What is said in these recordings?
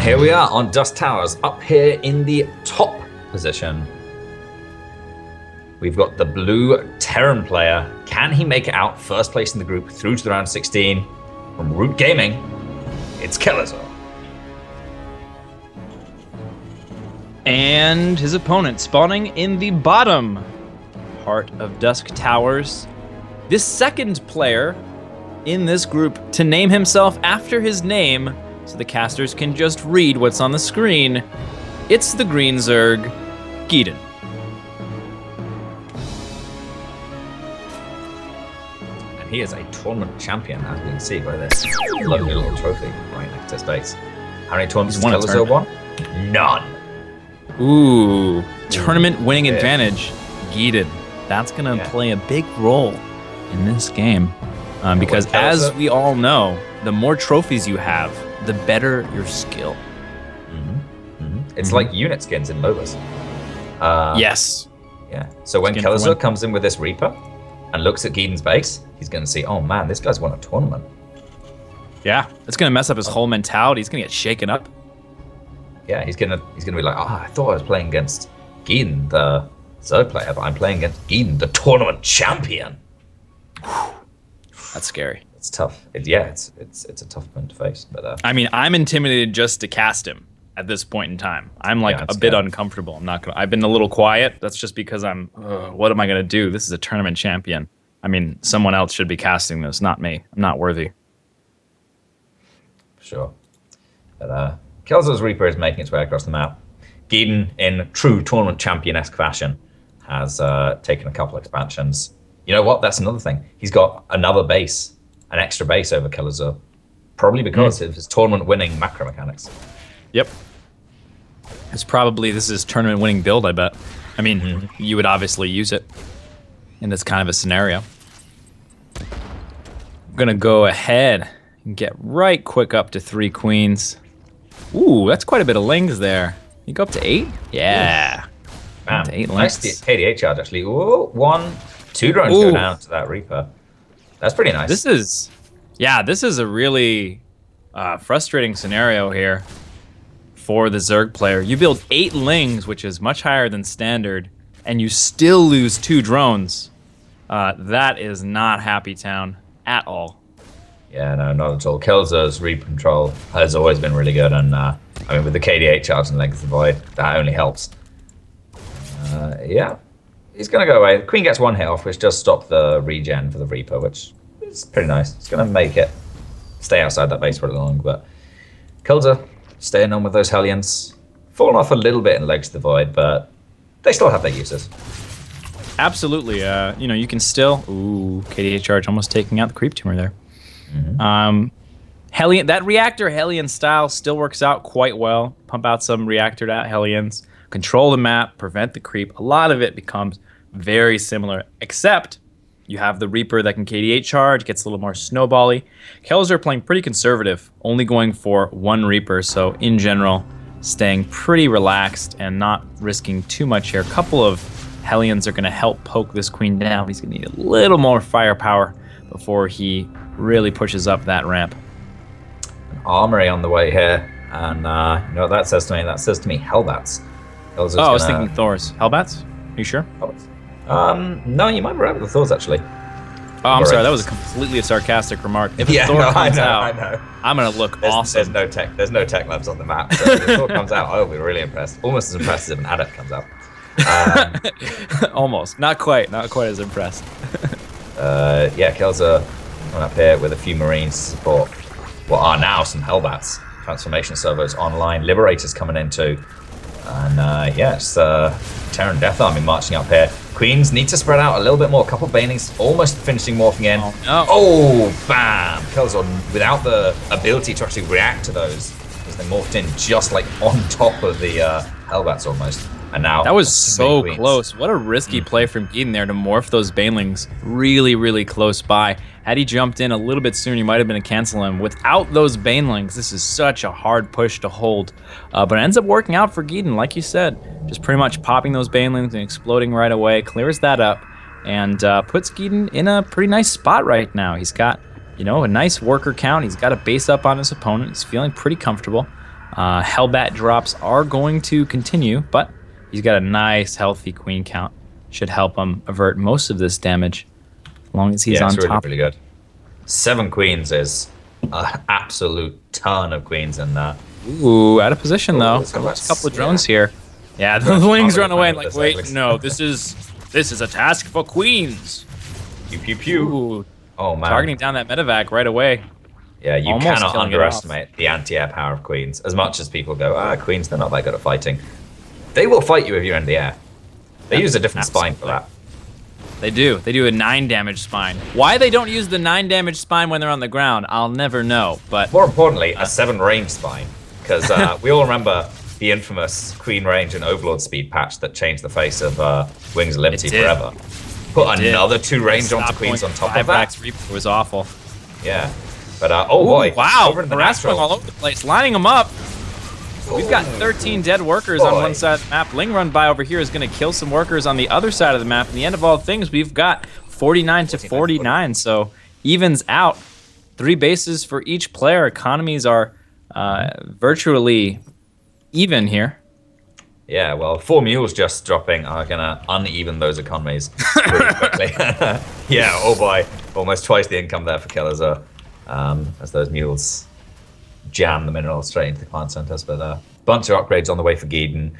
here we are on Dust Towers, up here in the top position. We've got the blue Terran player. Can he make it out first place in the group through to the round 16? From Root Gaming, it's Kelazhur. And his opponent spawning in the bottom part of Dusk Towers. This second player in this group to name himself after his name so the casters can just read what's on the screen. It's the green Zerg, Geeden. And he is a tournament champion, as we can see by this lovely little trophy right next to his base. How many tournaments has Kelazhur won? None. Ooh, tournament winning advantage, Geeden. That's gonna play a big role in this game. Because as we all know, the more trophies you have, the better your skill. It's like unit skins in MOBAs. Yes. Yeah. So when Kelazhur comes in with this Reaper and looks at Geeden's base, he's going to see, oh man, this guy's won a tournament. Yeah, it's going to mess up his whole mentality. He's going to get shaken up. Yeah, he's gonna be like, I thought I was playing against Geeden, the Zerg player, but I'm playing against Geeden, the tournament champion. That's scary. It's tough. It's a tough one to face. But I mean, I'm intimidated just to cast him at this point in time. I'm like a bit uncomfortable. I've been a little quiet. That's just because what am I gonna do? This is a tournament champion. I mean, someone else should be casting this, not me. I'm not worthy. Sure. But Kelazhur's Reaper is making its way across the map. Geeden, in true tournament champion-esque fashion, has taken a couple expansions. You know what? That's another thing. He's got another base, an extra base over Kelazhur, probably because of his tournament-winning macro mechanics. Yep. This is his tournament-winning build, I bet. I mean, you would obviously use it in this kind of a scenario. I'm gonna go ahead and get right quick up to 3 queens. Ooh, that's quite a bit of lings there. You go up to 8? Yeah. Man, to 8 nice lings. KDA charge, actually. Ooh, 2 drones go down to that Reaper. That's pretty nice. This is a really frustrating scenario here for the Zerg player. You build 8 lings, which is much higher than standard, and you still lose 2 drones. That is not Happy Town at all. Yeah, no, not at all. Kelazhur's Reaper control has always been really good, and I mean, with the KD8 charge and Length of the Void, that only helps. Yeah, he's going to go away. The Queen gets 1 hit off, which does stop the regen for the Reaper, which is pretty nice. It's going to make it stay outside that base for long, but Kelazhur staying on with those Hellions. Falling off a little bit in Legs to the Void, but they still have their uses. Absolutely. You can still... Ooh, KDA charge almost taking out the Creep Tumor there. Hellion, that Reactor Hellion style still works out quite well. Pump out some Reactor Hellions, control the map, prevent the creep. A lot of it becomes very similar, except you have the Reaper that can KD8 charge, gets a little more snowbally. Kelazhur playing pretty conservative, only going for 1 Reaper, so in general, staying pretty relaxed and not risking too much here. A couple of Hellions are going to help poke this Queen down. He's going to need a little more firepower before he really pushes up that ramp. An armory on the way here, and you know what that says to me? That says to me Hellbats. I was thinking Thors. Hellbats? Are you sure? No, you might be right with the Thors, actually. Oh, I'm sorry. That was a completely sarcastic remark. If a Thor comes out, I know. I'm going to look awesome. There's no tech labs on the map. So if the Thor comes out, I'll be really impressed. Almost as impressed as if an Adept comes out. Almost. Not quite as impressed. Yeah, Kelazhur coming up here with a few Marines to support what are now some Hellbats. Transformation servos online. Liberators coming in too. And yes, Terran Death Army marching up here. Queens need to spread out a little bit more. A couple of Banelings almost finishing morphing in. Oh, no. Oh, bam! Kelazhur without the ability to actually react to those, because they morphed in just like on top of the Hellbats almost. And now that was so close. What a risky play from Geeden there to morph those Banelings really, really close by. Had he jumped in a little bit sooner, he might have been a cancel him. Without those Banelings, this is such a hard push to hold. But it ends up working out for Geeden, like you said. Just pretty much popping those Banelings and exploding right away, clears that up, and puts Geeden in a pretty nice spot right now. He's got, a nice worker count. He's got a base up on his opponent. He's feeling pretty comfortable. Hellbat drops are going to continue, but he's got a nice, healthy queen count. Should help him avert most of this damage, as long as he's on it's really, top. really good. 7 queens is an absolute ton of queens in that. Ooh, out of position though. There's There's a couple of drones here. Yeah, the Lings run away and like, wait, no, this is a task for queens. Pew pew pew. Ooh, Oh man. targeting down that medevac right away. Yeah, you Almost cannot killing it underestimate the anti-air power of queens. As much as people go, queens, they're not that good at fighting. They will fight you if you're in the air. They use a different spine for that. They do. They do a 9 damage spine. Why they don't use the 9 damage spine when they're on the ground, I'll never know. But More importantly, a 7 range spine. Because we all remember the infamous Queen range and Overlord speed patch that changed the face of Wings of Liberty forever. Put another 2 range onto queens on top of that. Reaper was awful. Yeah. But, oh boy. Wow, Over in the harassment natural. all over the place, lining them up. We've got 13 dead workers on one side of the map. Ling run by over here is going to kill some workers on the other side of the map. In the end of all things, we've got 49 to 49, so evens out. 3 bases for each player. Economies are virtually even here. Yeah, well, 4 mules just dropping are going to uneven those economies pretty quickly. Yeah, oh boy. Almost twice the income there for Kelazhur as those mules jam the minerals straight into the command centers. But a bunch of upgrades on the way for Geeden.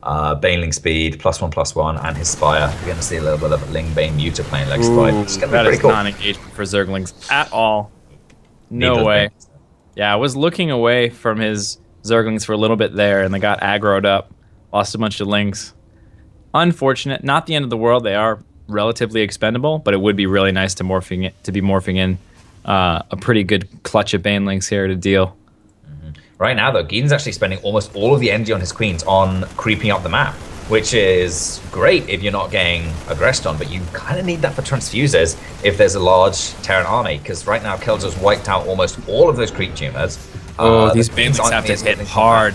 Baneling speed, +1/+1, and his Spire. We're going to see a little bit of Ling Bane Muta playing leg slide. It's going to be pretty cool. That is not engagement for Zerglings at all. No way. Yeah, I was looking away from his Zerglings for a little bit there, and they got aggroed up. Lost a bunch of Lings. Unfortunate. Not the end of the world. They are relatively expendable, but it would be really nice to be morphing in a pretty good clutch of Banelings here to deal. Right now, though, Geeden's actually spending almost all of the energy on his queens on creeping up the map, which is great if you're not getting aggressed on, but you kind of need that for transfuses if there's a large Terran army, because right now Kelazhur's wiped out almost all of those creep tumors. These Banelings have to hit hard.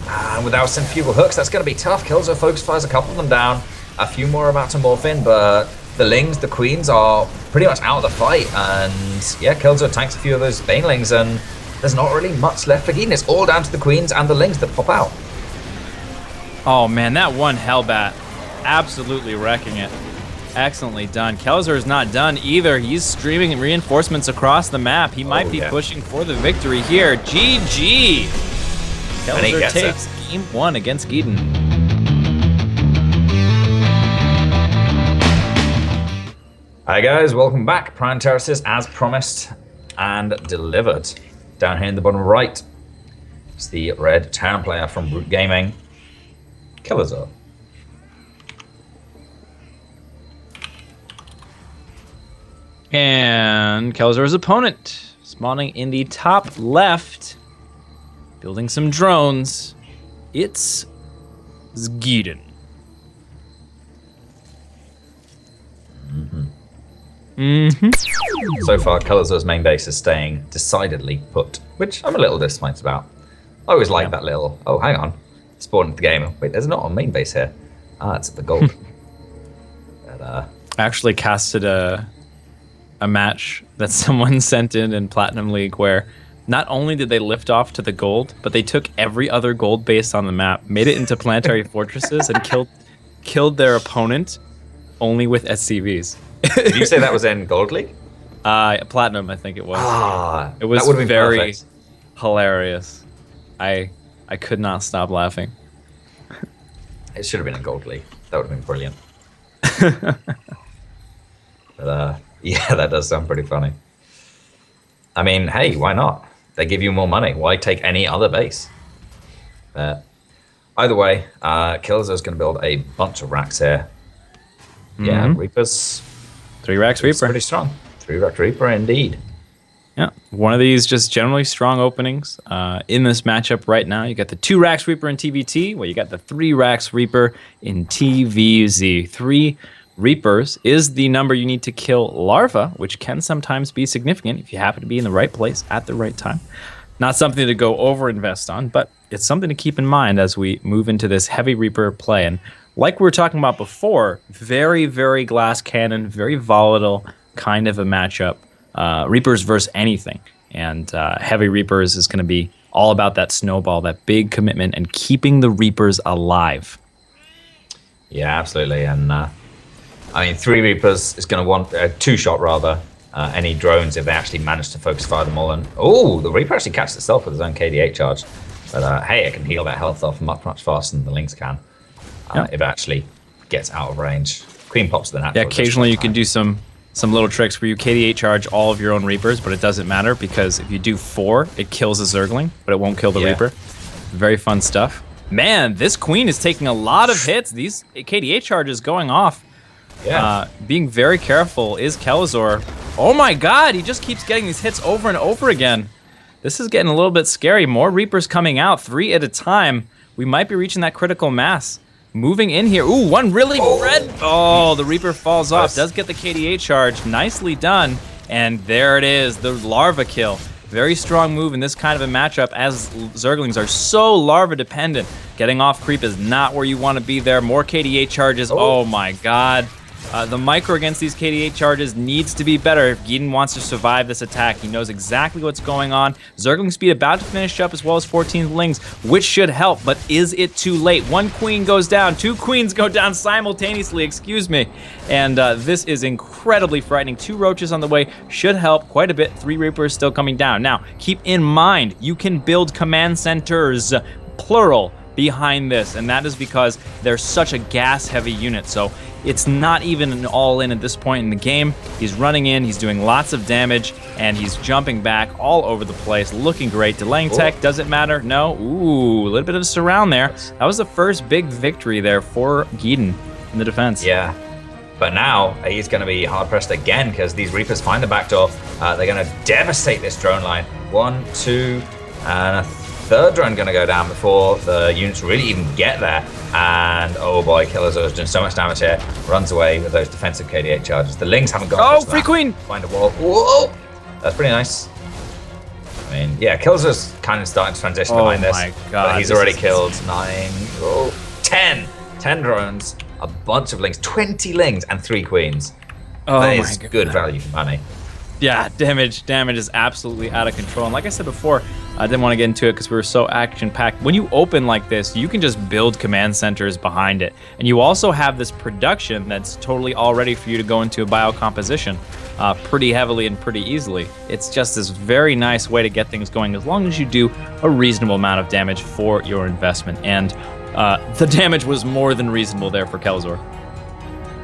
And without centrifugal hooks, that's going to be tough. Kelazhur focus fires a couple of them down. A few more about to morph in, but the Lings, the Queens, are pretty much out of the fight. And yeah, Kelazhur tanks a few of those Banelings, and there's not really much left for Geeden. It's all down to the Queens and the Lings that pop out. Oh man, that one Hellbat, absolutely wrecking it. Excellently done. Kelazhur is not done either. He's streaming reinforcements across the map. He might be pushing for the victory here. GG! Kelazhur takes game 1 against Geeden. Hi guys, welcome back. Prime Terraces as promised and delivered. Down here in the bottom right, it's the red Terran player from Brute Gaming, Kelazhur. And Kelazhur's opponent, spawning in the top left, building some drones. It's Geeden. So far, Kelazhur's main base is staying decidedly put, which I'm a little disappointed about. I always like that little, oh, hang on, spawned into the game. Wait, there's not a main base here. Ah, it's at the gold. But, I actually casted a match that someone sent in Platinum League where not only did they lift off to the gold, but they took every other gold base on the map, made it into planetary fortresses, and killed their opponent only with SCVs. Did you say that was in Gold League? Platinum, I think it was. Ah, it was that would have been very perfect. Hilarious. I could not stop laughing. It should have been in Gold League. That would have been brilliant. But yeah, that does sound pretty funny. I mean, hey, why not? They give you more money. Why take any other base? Either way, Kelazhur's going to build a bunch of racks here. Yeah, Reapers. 3 racks Reaper. Pretty strong. 3 rack Reaper indeed. Yeah, one of these just generally strong openings. In this matchup right now, you got the 2 racks Reaper in TvT, where you got the 3 racks Reaper in TvZ. 3 Reapers is the number you need to kill Larva, which can sometimes be significant if you happen to be in the right place at the right time. Not something to go over-invest on, but it's something to keep in mind as we move into this heavy Reaper play. And like we were talking about before, very, very glass cannon, very volatile kind of a matchup. Reapers versus anything. And heavy Reapers is going to be all about that snowball, that big commitment, and keeping the Reapers alive. Yeah, absolutely. And I mean, 3 Reapers is going to want 2-shot rather. Any drones if they actually manage to focus fire them all. And oh, the Reaper actually catches itself with his own KD8 charge. But hey, it can heal that health off much faster than the Lynx can. If it actually gets out of range. Queen pops the natural. Yeah, occasionally you can do some little tricks where you KD8 charge all of your own Reapers, but it doesn't matter because if you do 4, it kills a Zergling, but it won't kill the Reaper. Very fun stuff. Man, this Queen is taking a lot of hits. These KD8 charges going off. Yeah. Being very careful is Kelazhur. Oh my god, he just keeps getting these hits over and over again. This is getting a little bit scary. More Reapers coming out, 3 at a time. We might be reaching that critical mass. Moving in here. Ooh, one really red. Oh, the Reaper falls off. Does get the KD8 charge. Nicely done. And there it is, the larva kill. Very strong move in this kind of a matchup as Zerglings are so larva dependent. Getting off creep is not where you want to be there. More KD8 charges. Oh my god. The micro against these KD8 charges needs to be better if Geeden wants to survive this attack. He knows exactly what's going on. Zergling speed about to finish up as well as 14 Lings, which should help, but is it too late? 1 Queen goes down, 2 Queens go down simultaneously, excuse me. And this is incredibly frightening. 2 Roaches on the way should help quite a bit. 3 Reapers still coming down. Now, keep in mind, you can build command centers, plural, behind this, and that is because they're such a gas-heavy unit, so it's not even an all-in at this point in the game. He's running in, he's doing lots of damage, and he's jumping back all over the place, looking great. Delaying tech, does it matter? No. Ooh, a little bit of a surround there. That was the first big victory there for Geeden in the defense. Yeah, but now he's going to be hard-pressed again because these Reapers find the back door. They're going to devastate this drone line. 1, 2, and a 3rd drone going to go down before the units really even get there. And oh boy, Kelazhur is doing so much damage here. Runs away with those defensive KD8 charges. The Lings haven't got. Oh, free Queen! Find a wall. Whoa! That's pretty nice. I mean, yeah, Kelazhur's kind of starting to transition behind this. Oh my god. But he's already killed 10 drones, a bunch of Lings, 20 Lings, and 3 Queens. Oh that is good value for money. Yeah, damage is absolutely out of control. And like I said before, I didn't want to get into it because we were so action-packed. When you open like this, you can just build command centers behind it. And you also have this production that's totally all ready for you to go into a biocomposition pretty heavily and pretty easily. It's just this very nice way to get things going as long as you do a reasonable amount of damage for your investment. And the damage was more than reasonable there for Kelazhur.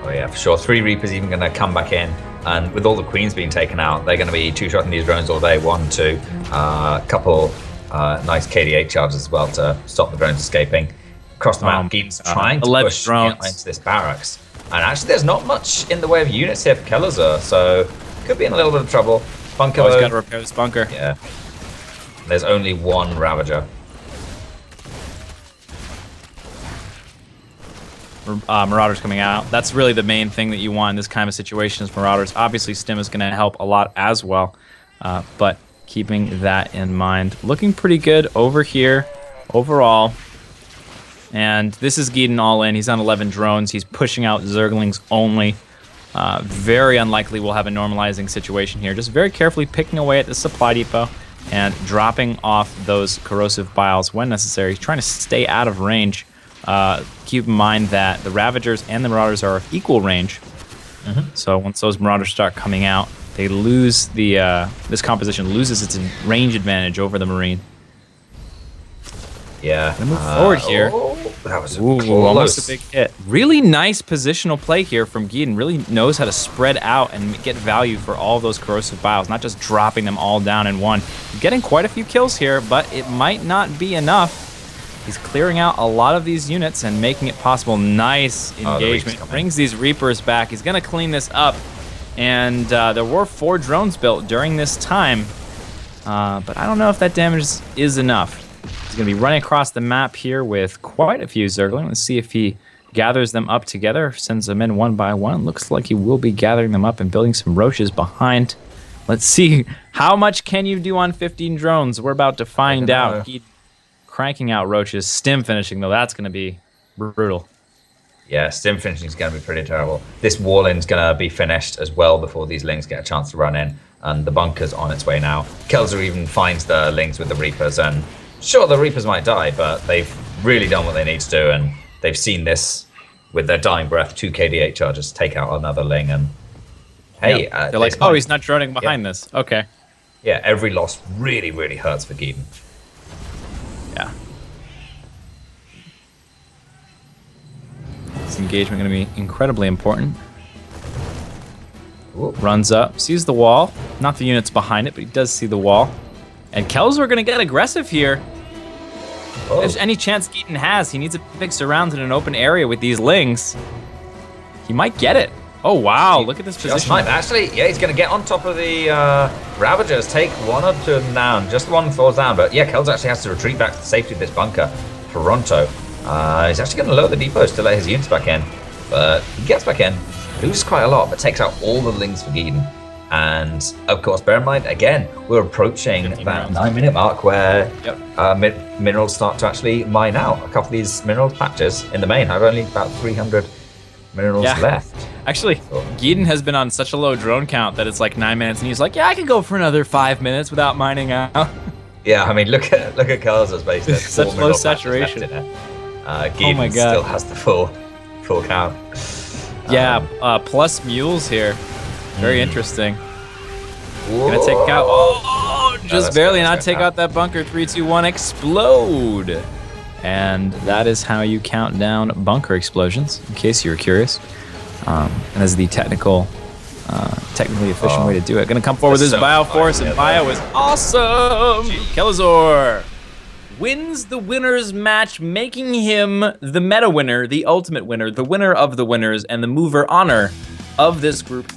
Oh yeah, for sure. 3 Reapers even going to come back in. And with all the Queens being taken out, they're going to be 2-shotting these drones all day. 1, 2, a couple nice KD8 charges as well to stop the drones escaping. Across the map, Geeden's trying to push into this barracks. And actually, there's not much in the way of units here for Kelazhur, so could be in a little bit of trouble. Bunker. Always got to repair this bunker. Yeah. There's only 1 Ravager. Marauders coming out. That's really the main thing that you want in this kind of situation is Marauders. Obviously, Stim is going to help a lot as well, but keeping that in mind. Looking pretty good over here overall. And this is Geeden all in. He's on 11 drones. He's pushing out Zerglings only. Very unlikely we'll have a normalizing situation here. Just very carefully picking away at the supply depot and dropping off those corrosive biles when necessary. He's trying to stay out of range. Keep in mind that the Ravagers and the Marauders are of equal range. So once those Marauders start coming out, they lose the this composition loses its range advantage over the Marine. Yeah. Gonna move forward here. That was almost a big hit. Really nice positional play here from Geeden. Really knows how to spread out and get value for all those corrosive biles, not just dropping them all down in one. Getting quite a few kills here, but it might not be enough. He's clearing out a lot of these units and making it possible. Nice engagement. Brings these Reapers back. He's going to clean this up. And there were 4 drones built during this time. But I don't know if that damage is enough. He's going to be running across the map here with quite a few Zergling. Let's see if he gathers them up together, sends them in one by one. Looks like he will be gathering them up and building some Roaches behind. Let's see. How much can you do on 15 drones? We're about to find out. Cranking out Roaches. Stim finishing, though, that's going to be brutal. Yeah, Stim finishing is going to be pretty terrible. This Warlin's going to be finished as well before these Lings get a chance to run in. and the bunker's on its way now. Kelazhur even finds the Lings with the Reapers, and sure, the Reapers might die, but they've really done what they need to do, and they've seen this with their dying breath. 2 KDA charges take out another Ling, and hey, they're like, oh, he's not droning behind this. Okay. Yeah, every loss really, really hurts for Geeden. Yeah. This engagement going to be incredibly important. Ooh. Runs up, sees the wall. Not the units behind it, but he does see the wall. And Kelazhur are going to get aggressive here. If there's any chance Geeden has, he needs a big surround in an open area with these Lings. He might get it. Oh, wow, look at this position. Actually, yeah, he's going to get on top of the Ravagers, take one or two of them down. Just one falls down, but yeah, Kelazhur actually has to retreat back to the safety of this bunker. Toronto, he's actually going to lower the depots to let his units back in. But he gets back in, loses quite a lot, but takes out all the Lings for Geeden. And of course, bear in mind, again, we're approaching that 9-minute mark where minerals start to actually mine out. A couple of these mineral patches in the main have only about 300 minerals left. Actually, Geeden has been on such a low drone count that it's like 9 minutes, and he's like, yeah, I can go for another 5 minutes without mining out. Yeah, I mean, look at Kelazhur's base. There's such low saturation. Geeden still has the full count. Yeah, plus mules here. Very interesting. Whoa. Gonna take out. Oh, just barely not take out that bunker. 3, 2, 1, explode. And that is how you count down bunker explosions, in case you were curious. And that's the technically efficient way to do it. Gonna come forward with his Bioforce, and Bio is awesome. Kelazhur wins the winners match, making him the meta winner, the ultimate winner, the winner of the winners, and the mover honor of this group.